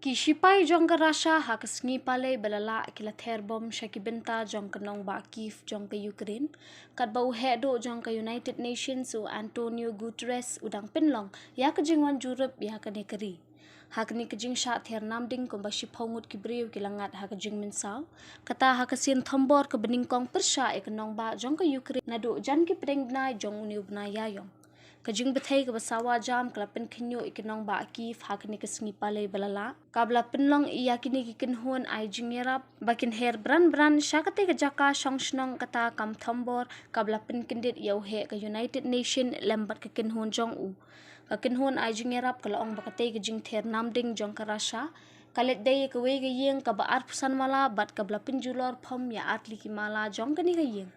Kishipai jong ka Russia ha kasngi pale balala kila Ther bom shaki Bynta jong ka nong ba Kiev jong ka Ukraine Katba hedo jong ka United Nations u Antonio Guterres udang pinlong ya ka jingwan Jurip ya ka nekari ha ka nikajing sha Ther namding kumba shipongut kibriu kilangat ha ka jing minsaw kata ha ka sin thombor ka beningkong persha e ka nong ba jong ka Ukraine nado jan ki preng bnai jong uniu bnai yayong kajing bethai ka basawa jam kalapin kinyo ikinong ba Kiev hakni kasngi pale balala kabla pinlong iyakini kikinhon ay jingerap bakin her bran syakate ka jaka shongshnong kata kam thombor kabla pin kindit yauhe ka United Nation lembat kikinhon jong u kakinhon ay jingerap kalaong bakate ka jing Ther namding jong ka Russia kalit day ka we ka yeng ka baar pusan mala bat kabla pin julor phom ya atli ki mala jong kani ka yeng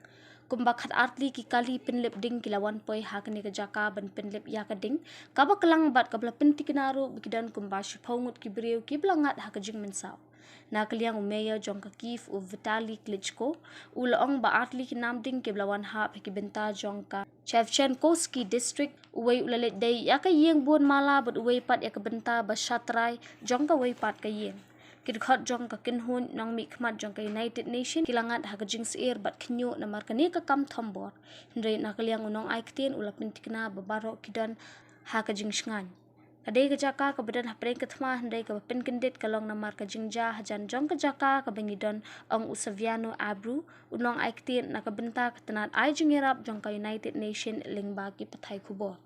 kumba khat artli ki kali pinlip ding kilawan poi hakni ka jaka ban pinlip ya ka ding kaba kelang bat kabla pinti kinaru bikidan kumba shipongut ki briu ki blangat hakajing mensaw na kliang umeya jong ka Kiev u Vitali Klitschko ulaong ba artli ki namding ki blawan ha ki Bynta jong ka Shevchenkovsky district uwei ulalet day ya ka yeng buon mala but uwei pat ya ka Bynta ba shatrai jong ka uwei pat ka yeng kidkhot jong ka kinhun nang mi khmat jong ka United Nation kilangat ha ka jing seir bat khnyo na markani ka kam thombor hindre na kaliang unong ai ktien ulapin tikna babaro kidan ha ka jing shngan kadai ka jaka ka badan hapreng ka thma hindre ka pin kindit kalong na mar ka jing ja hajan jong ka jaka ka bengidon ong usaviano abru unong ai ktien na ka Bynta ka tanat ai jingirap jong ka United Nation lingba ki pathai khubor